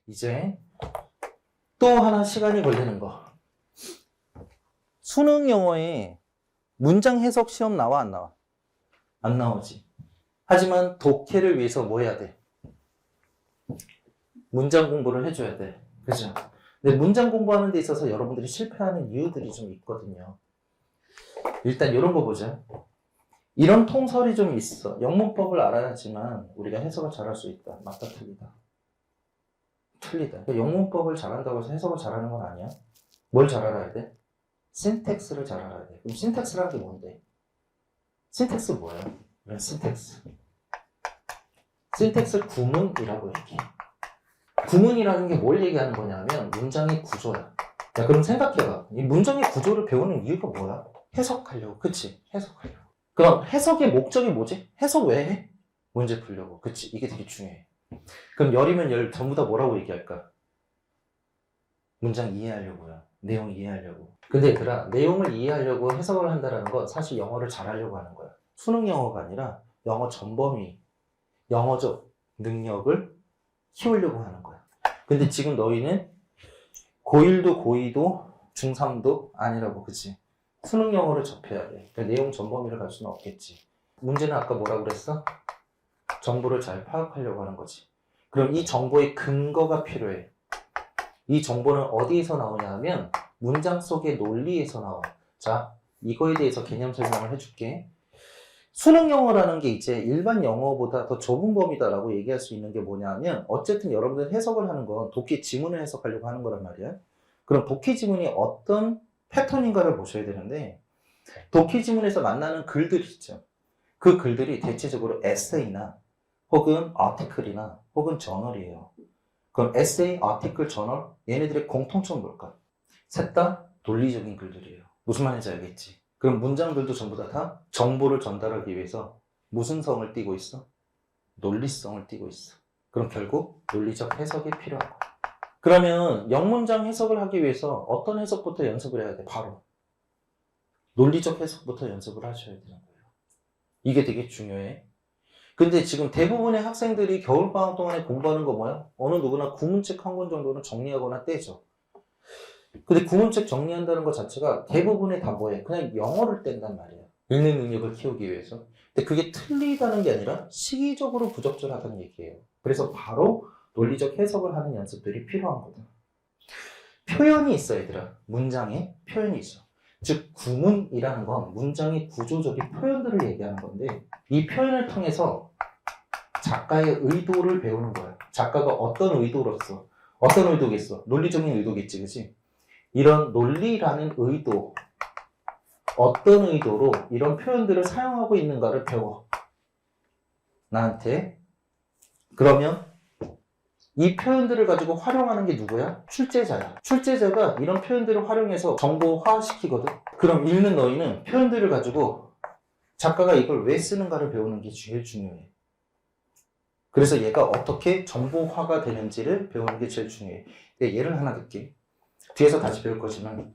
이제 또 하나 시간이 걸리는 거. 수능 영어에 문장 해석 시험 나와 안 나와? 안 나오지. 하지만 독해를 위해서 뭐 해야 돼? 문장 공부를 해줘야 돼. 그죠? 근데 문장 공부하는 데 있어서 여러분들이 실패하는 이유들이 좀 있거든요. 일단 이런 거 보자. 이런 통설이 좀 있어. 영문법을 알아야지만 우리가 해석을 잘할 수 있다. 맞다, 틀리다. 틀리다. 그러니까 영문법을 잘한다고 해서 해석을 잘하는 건 아니야. 뭘 잘 알아야 돼? 신텍스를 잘 알아야 돼. 그럼 신텍스라는 게 뭔데? 신텍스 뭐야? 이런 신텍스. 신텍스 구문이라고 얘기해. 구문이라는 게 뭘 얘기하는 거냐면 문장의 구조야. 자, 그럼 생각해봐. 이 문장의 구조를 배우는 이유가 뭐야? 해석하려고. 그치? 해석하려고. 그럼 해석의 목적이 뭐지? 해석 왜 해? 문제 풀려고. 그치? 이게 되게 중요해. 그럼 열이면 열 전부 다 뭐라고 얘기할까? 문장 이해하려고요. 내용 이해하려고. 근데 얘들아, 내용을 이해하려고 해석을 한다는 건 사실 영어를 잘하려고 하는 거야. 수능 영어가 아니라 영어 전범위, 영어적 능력을 키우려고 하는 거야. 근데 지금 너희는 고1도 고2도 중3도 아니라고, 그치? 수능 영어를 접해야 돼. 그러니까 내용 전범위를 갈 수는 없겠지. 문제는 아까 뭐라고 그랬어? 정보를 잘 파악하려고 하는 거지. 그럼 이 정보의 근거가 필요해. 이 정보는 어디에서 나오냐 하면 문장 속의 논리에서 나와. 자, 이거에 대해서 개념 설명을 해줄게. 수능 영어라는 게 이제 일반 영어보다 더 좁은 범위다라고 얘기할 수 있는 게 뭐냐 하면 어쨌든 여러분들 해석을 하는 건 독해 지문을 해석하려고 하는 거란 말이야. 그럼 독해 지문이 어떤 패턴인가를 보셔야 되는데 독해 지문에서 만나는 글들 있죠. 그 글들이 대체적으로 에세이나 혹은 아티클이나 혹은 저널이에요. 그럼 에세이, 아티클, 저널 얘네들의 공통점은 뭘까? 셋 다 논리적인 글들이에요. 무슨 말인지 알겠지? 그럼 문장들도 전부 다 정보를 전달하기 위해서 무슨 성을 띠고 있어? 논리성을 띠고 있어. 그럼 결국 논리적 해석이 필요한 거야. 그러면 영문장 해석을 하기 위해서 어떤 해석부터 연습을 해야 돼? 바로 논리적 해석부터 연습을 하셔야 되는 거예요. 이게 되게 중요해. 근데 지금 대부분의 학생들이 겨울방학 동안에 공부하는 거 뭐야? 어느 누구나 구문책 한 권 정도는 정리하거나 떼죠. 근데 구문책 정리한다는 것 자체가 대부분의 다 뭐해? 그냥 영어를 뗀단 말이야. 읽는 능력을 키우기 위해서. 근데 그게 틀리다는 게 아니라 시기적으로 부적절하다는 얘기예요. 그래서 바로 논리적 해석을 하는 연습들이 필요한 거다. 표현이 있어, 얘들아. 문장에 표현이 있어. 즉, 구문이라는 건 문장의 구조적인 표현들을 얘기하는 건데 이 표현을 통해서 작가의 의도를 배우는 거야. 작가가 어떤 의도로서 어떤 의도겠어? 논리적인 의도겠지, 그치? 이런 논리라는 의도, 어떤 의도로 이런 표현들을 사용하고 있는가를 배워. 나한테. 그러면 이 표현들을 가지고 활용하는 게 누구야? 출제자야. 출제자가 이런 표현들을 활용해서 정보화시키거든. 그럼 읽는 너희는 표현들을 가지고 작가가 이걸 왜 쓰는가를 배우는 게 제일 중요해. 그래서 얘가 어떻게 정보화가 되는지를 배우는 게 제일 중요해. 예를 하나 들게. 뒤에서 다시 배울 거지만.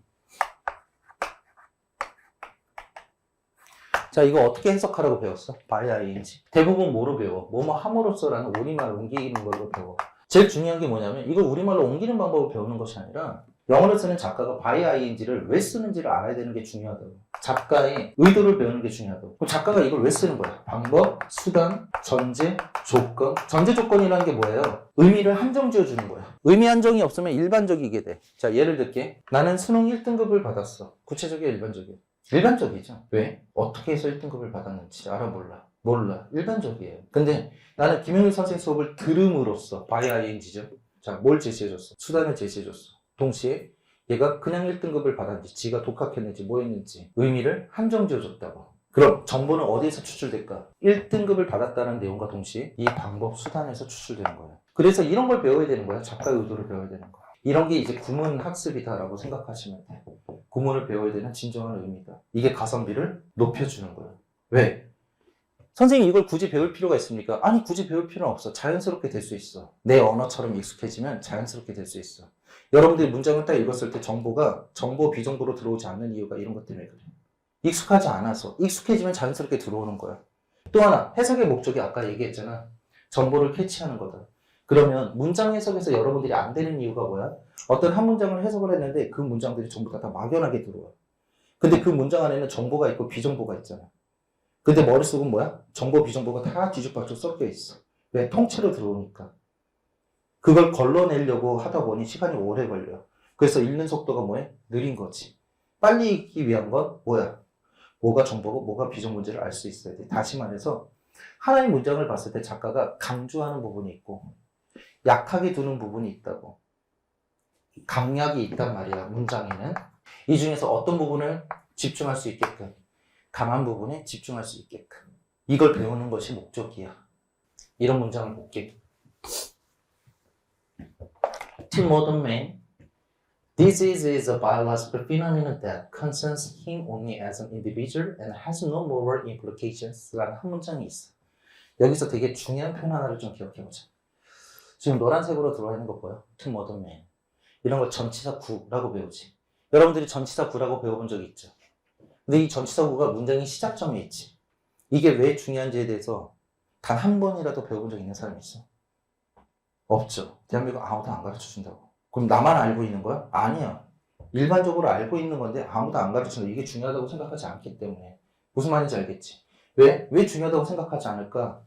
자, 이거 어떻게 해석하라고 배웠어? by ing. 대부분 뭐로 배워? 뭐뭐 함으로써라는 우리말 옮기는 걸로 배워. 제일 중요한 게 뭐냐면 이걸 우리말로 옮기는 방법을 배우는 것이 아니라 영어를 쓰는 작가가 by ing를 왜 쓰는지를 알아야 되는 게 중요하다고. 작가의 의도를 배우는 게 중요하다고. 그럼 작가가 이걸 왜 쓰는 거야? 방법, 수단, 전제, 조건. 전제 조건이라는 게 뭐예요? 의미를 한정 지어주는 거야. 의미 한정이 없으면 일반적이게 돼. 자, 예를 들게. 나는 수능 1등급을 받았어. 구체적이야, 일반적이야? 일반적이죠. 왜? 어떻게 해서 1등급을 받았는지 알아, 몰라? 몰라. 일반적이에요. 근데 나는 김영일 선생 수업을 들음으로써 by ing죠. 자, 뭘 제시해줬어? 수단을 제시해줬어. 동시에 얘가 그냥 1등급을 받았는지, 지가 독학했는지, 뭐 했는지 의미를 한정 지어줬다고. 그럼 정보는 어디에서 추출될까? 1등급을 받았다는 내용과 동시에 이 방법, 수단에서 추출되는 거예요. 그래서 이런 걸 배워야 되는 거야. 작가의 의도를 배워야 되는 거야. 이런 게 이제 구문 학습이다라고 생각하시면 돼. 구문을 배워야 되는 진정한 의미다. 이게 가성비를 높여주는 거예요. 왜? 선생님 이걸 굳이 배울 필요가 있습니까? 아니, 굳이 배울 필요는 없어. 자연스럽게 될 수 있어. 내 언어처럼 익숙해지면 자연스럽게 될 수 있어. 여러분들이 문장을 딱 읽었을 때 정보가 정보 비정보로 들어오지 않는 이유가 이런 것 때문에 그래요. 익숙하지 않아서. 익숙해지면 자연스럽게 들어오는 거야. 또 하나, 해석의 목적이 아까 얘기했잖아. 정보를 캐치하는 거다. 그러면 문장 해석에서 여러분들이 안 되는 이유가 뭐야? 어떤 한 문장을 해석을 했는데 그 문장들이 전부 다 막연하게 들어와. 근데 그 문장 안에는 정보가 있고 비정보가 있잖아. 근데 머릿속은 뭐야? 정보, 비정보가 다 뒤죽박죽 섞여 있어. 왜? 통째로 들어오니까. 그걸 걸러내려고 하다 보니 시간이 오래 걸려. 그래서 읽는 속도가 뭐해? 느린 거지. 빨리 읽기 위한 건 뭐야? 뭐가 정보고 뭐가 비정보인지를 알 수 있어야 돼. 다시 말해서 하나의 문장을 봤을 때 작가가 강조하는 부분이 있고 약하게 두는 부분이 있다고. 강약이 있단 말이야, 문장에는. 이 중에서 어떤 부분을 집중할 수 있게끔, 강한 부분에 집중할 수 있게끔. 이걸 배우는 것이 목적이야. 이런 문장을 볼게. To modern man, disease is a biological phenomenon that concerns him only as an individual and has no moral implications 라는 한 문장이 있어. 여기서 되게 중요한 표현 하나를 좀 기억해보자. 지금 노란색으로 들어와 있는 거 보여? To modern man. 이런 걸 전치사 구라고 배우지. 여러분들이 전치사 구라고 배워본 적 있죠? 근데 이 전치사 구가 문장의 시작점에 있지. 이게 왜 중요한지에 대해서 단 한 번이라도 배워본 적 있는 사람이 있어? 없죠. 대한민국 아무도 안 가르쳐준다고. 그럼 나만 알고 있는 거야? 아니야. 일반적으로 알고 있는 건데 아무도 안 가르쳐준다. 이게 중요하다고 생각하지 않기 때문에. 무슨 말인지 알겠지? 왜 중요하다고 생각하지 않을까?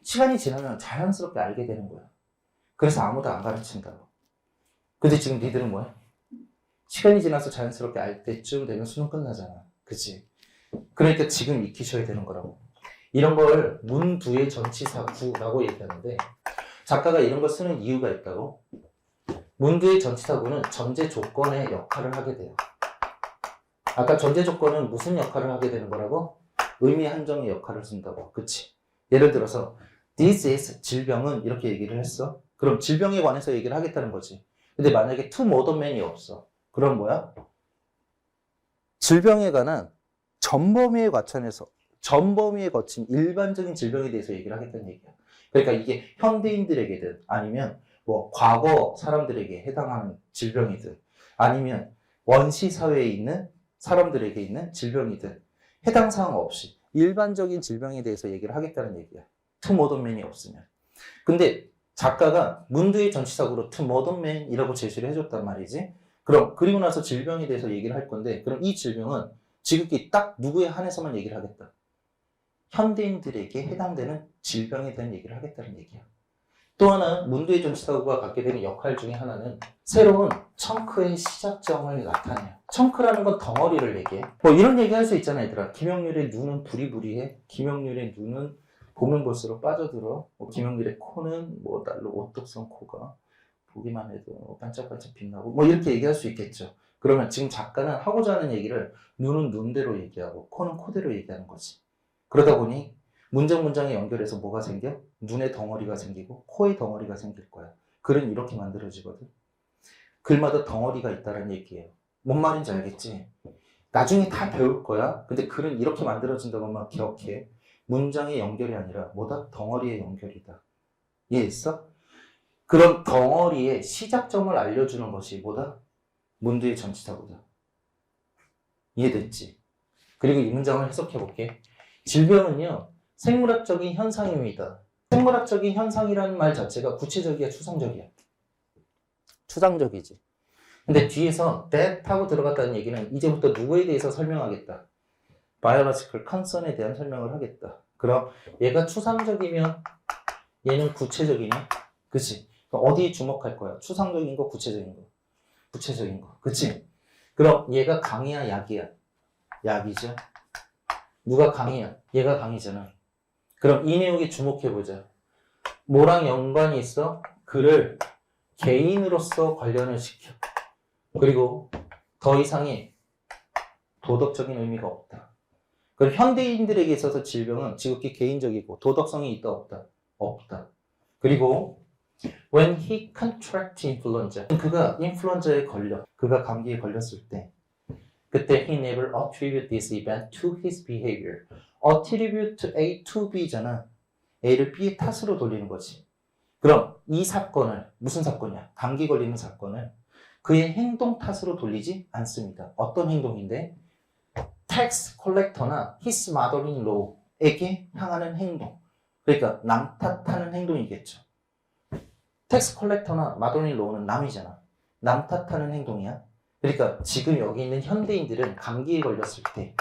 시간이 지나면 자연스럽게 알게 되는 거야. 그래서 아무도 안 가르친다고. 근데 지금 니들은 뭐야? 시간이 지나서 자연스럽게 알 때쯤 되면 수능 끝나잖아. 그치? 그러니까 지금 익히셔야 되는 거라고. 이런 걸 문두의 전치사 구라고 얘기하는데 작가가 이런 걸 쓰는 이유가 있다고. 문두의 전치사 구는 전제 조건의 역할을 하게 돼요. 아까 전제 조건은 무슨 역할을 하게 되는 거라고? 의미 한정의 역할을 쓴다고. 그치? 예를 들어서 This is 질병은 이렇게 얘기를 했어. 그럼 질병에 관해서 얘기를 하겠다는 거지. 근데 만약에 to modern man이 없어. 그럼 뭐야? 질병에 관한 전범위에 거친 일반적인 질병에 대해서 얘기를 하겠다는 얘기야. 그러니까 이게 현대인들에게든 아니면 뭐 과거 사람들에게 해당하는 질병이든 아니면 원시 사회에 있는 사람들에게 있는 질병이든 해당 사항 없이 일반적인 질병에 대해서 얘기를 하겠다는 얘기야. to modern man이 없으면. 근데 작가가 문두의 전치사구로 to modern man이라고 제시를 해줬단 말이지. 그럼 그리고 나서 질병에 대해서 얘기를 할 건데 그럼 이 질병은 지극히 딱 누구에 한해서만 얘기를 하겠다. 현대인들에게 해당되는 질병에 대한 얘기를 하겠다는 얘기야. 또 하나 문두의 전치사구가 갖게 되는 역할 중에 하나는 새로운 청크의 시작점을 나타내요. 청크라는 건 덩어리를 얘기해. 뭐 이런 얘기 할 수 있잖아 얘들아. 김영률의 눈은 부리부리해. 김영률의 눈은 보면 볼수록 빠져들어. 뭐 김영률의 코는 뭐 날로 오똑선 코가 보기만 해도 반짝반짝 빛나고 뭐 이렇게 얘기할 수 있겠죠. 그러면 지금 작가는 하고자 하는 얘기를 눈은 눈대로 얘기하고 코는 코대로 얘기하는 거지. 그러다 보니 문장에 연결해서 뭐가 생겨? 눈의 덩어리가 생기고 코의 덩어리가 생길 거야. 글은 이렇게 만들어지거든. 글마다 덩어리가 있다는 얘기예요. 뭔 말인지 알겠지? 나중에 다 배울 거야. 근데 글은 이렇게 만들어진다고만 기억해. 문장의 연결이 아니라 뭐다? 덩어리의 연결이다. 이해했어? 그런 덩어리의 시작점을 알려주는 것이 뭐다? 문두의 전치사구다. 이해됐지? 그리고 이 문장을 해석해볼게. 질병은요, 생물학적인 현상입니다. 생물학적인 현상이라는 말 자체가 구체적이야, 추상적이야? 추상적이지. 근데 뒤에서 that 하고 들어갔다는 얘기는 이제부터 누구에 대해서 설명하겠다. biological concern에 대한 설명을 하겠다. 그럼 얘가 추상적이면 얘는 구체적이냐? 그치? 그럼 어디에 주목할 거야? 추상적인 거, 구체적인 거. 구체적인 거. 그치? 그럼 얘가 강이야, 약이야? 약이죠. 누가 강이야? 얘가 강이잖아. 그럼 이 내용에 주목해보자. 뭐랑 연관이 있어? 그를 개인으로서 관련을 시켜. 그리고 더 이상의 도덕적인 의미가 없다. 그럼 현대인들에게 있어서 질병은 지극히 개인적이고 도덕성이 있다 없다? 없다. 그리고 when he contracted influenza, 그가 인플루엔자에 걸려, 그가 감기에 걸렸을 때 그때 he never attributed this event to his behavior. attribute A to B잖아. A를 B의 탓으로 돌리는 거지. 그럼 이 사건을, 무슨 사건이야? 감기 걸리는 사건을 그의 행동 탓으로 돌리지 않습니다. 어떤 행동인데? tax collector나 his mother-in-law에게 향하는 행동. 그러니까 남 탓하는 행동이겠죠. 텍스 컬렉터나 마더린 로우는 남이잖아. 남 탓하는 행동이야. 그러니까 지금 여기 있는 현대인들은 감기에 걸렸을 때,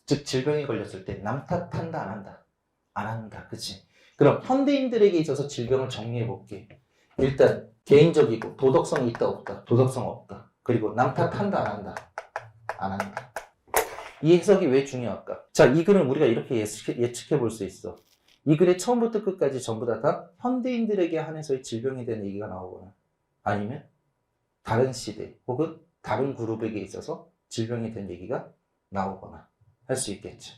즉 질병에 걸렸을 때 남 탓한다 안 한다? 안 한다. 그치? 그럼 현대인들에게 있어서 질병을 정리해 볼게. 일단 개인적이고 도덕성이 있다 없다? 도덕성 없다. 그리고 남 탓한다 안 한다? 안 한다. 이 해석이 왜 중요할까? 자, 이 글은 우리가 이렇게 예측해 볼 수 있어. 이 글의 처음부터 끝까지 전부 다 현대인들에게 한해서의 질병에 대한 얘기가 나오거나 아니면 다른 시대 혹은 다른 그룹에게 있어서 질병에 대한 얘기가 나오거나 할 수 있겠죠.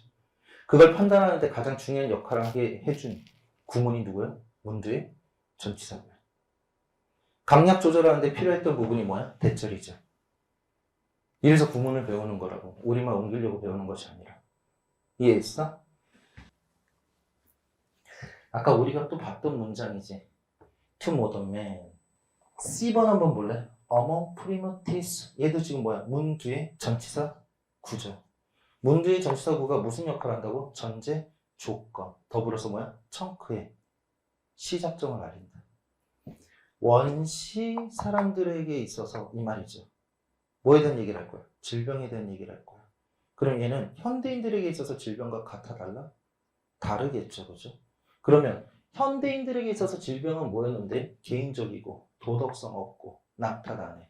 그걸 판단하는 데 가장 중요한 역할을 하게 해준 구문이 누구야? 문두의 전치사고야. 강약 조절하는 데 필요했던 부분이 뭐야? 대절이죠. 이래서 구문을 배우는 거라고. 우리만 옮기려고 배우는 것이 아니라. 이해했어? 아까 우리가 또 봤던 문장이지. To modern man. C번 한번 볼래? Among primitives. 얘도 지금 뭐야? 문두의 전치사 구죠. 문두의 전치사 구가 무슨 역할을 한다고? 전제, 조건. 더불어서 뭐야? 청크의 시작점을 알린다. 원시 사람들에게 있어서 이 말이죠. 뭐에 대한 얘기를 할 거야? 질병에 대한 얘기를 할 거야. 그럼 얘는 현대인들에게 있어서 질병과 같아 달라? 다르겠죠, 그죠? 그러면 현대인들에게 있어서 질병은 뭐였는데? 개인적이고 도덕성 없고 남 탓 안 해.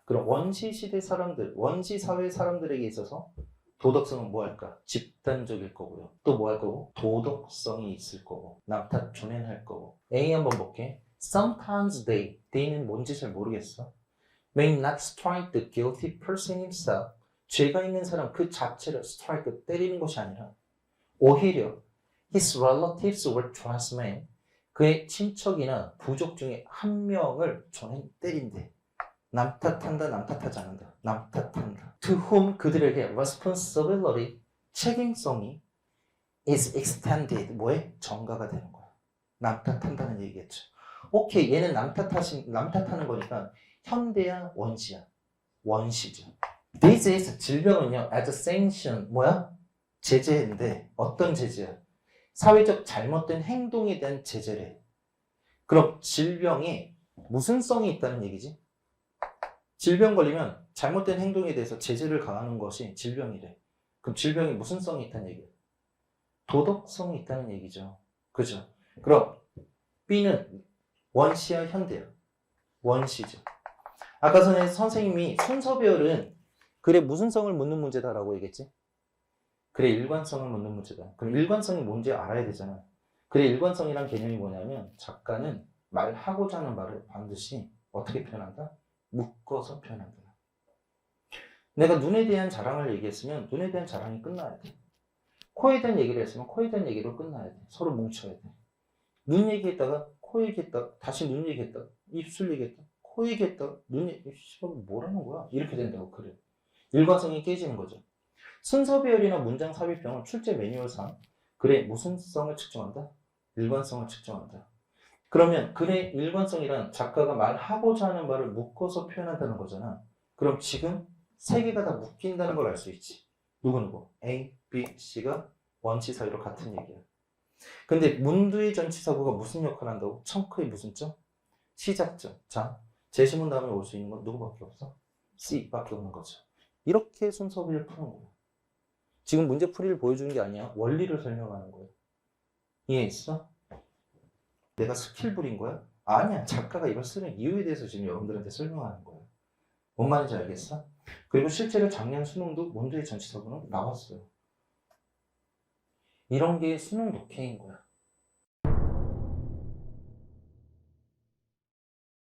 그럼 원시 시대 사람들, 원시 사회 사람들에게 있어서 도덕성은 뭐 할까? 집단적일 거고요. 또 뭐 할 거고? 도덕성이 있을 거고 남 탓 조낸할 거고. A 한번 볼게. Sometimes they는 뭔지 잘 모르겠어. May not strike the guilty person himself. 죄가 있는 사람 그 자체를 strike, 때리는 것이 아니라 오히려 his relatives or trustmen, 그의 친척이나 부족 중에 한 명을 저는 때린대. 남 탓한다, 남 탓하지 않는다. 남 탓한다. To whom 그들에게 responsibility, 책임성이 is extended, 뭐에? 전가가 되는 거야. 남 탓한다는 얘기겠죠. 오케이, 얘는 남 탓하는 거니까 현대야, 원시야? 원시죠. This is, 질병은요, as a sanction, 뭐야? 제재인데, 어떤 제재야? 사회적 잘못된 행동에 대한 제재래. 그럼 질병이 무슨 성이 있다는 얘기지? 질병 걸리면 잘못된 행동에 대해서 제재를 가하는 것이 질병이래. 그럼 질병이 무슨 성이 있다는 얘기야? 도덕성이 있다는 얘기죠. 그죠? 그럼 B는 원시야, 현대야? 원시죠. 아까 전에 선생님이 순서 배열은 글의 무슨 성을 묻는 문제다라고 얘기했지? 글의 일관성을 묻는 문제다. 그럼 일관성이 뭔지 알아야 되잖아. 글의 일관성이란 개념이 뭐냐면 작가는 말하고자 하는 말을 반드시 어떻게 표현한다? 묶어서 표현한다. 내가 눈에 대한 자랑을 얘기했으면 눈에 대한 자랑이 끝나야 돼. 코에 대한 얘기를 했으면 코에 대한 얘기로 끝나야 돼. 서로 뭉쳐야 돼. 눈 얘기했다가 코 얘기했다가 다시 눈 얘기했다가 입술 얘기했다가 코 얘기했다가 눈 얘기, 뭐라는 거야? 이렇게 된다고. 그래. 일관성이 깨지는 거죠. 순서 배열이나 문장 삽입형은 출제 매뉴얼상 글의 무슨 성을 측정한다? 일관성을 측정한다. 그러면 글의 일관성이란 작가가 말하고자 하는 말을 묶어서 표현한다는 거잖아. 그럼 지금 세 개가 다 묶인다는 걸 알 수 있지. 누구누구? A, B, C가 원시 사이로 같은 얘기야. 근데 문두의 전치사구가 무슨 역할을 한다고? 청크의 무슨 점? 시작점. 자, 제시문 다음에 올 수 있는 건 누구밖에 없어? C밖에 없는 거죠. 이렇게 순서를 푸는 거야. 지금 문제풀이를 보여주는 게 아니야. 원리를 설명하는 거야. 이해했어? 내가 스킬 부린 거야? 아니야. 작가가 이걸 쓰는 이유에 대해서 지금 여러분들한테 설명하는 거야. 뭔 말인지 알겠어? 그리고 실제로 작년 수능도 문두의 전치사구는 나왔어요. 이런 게 수능 독해인 거야.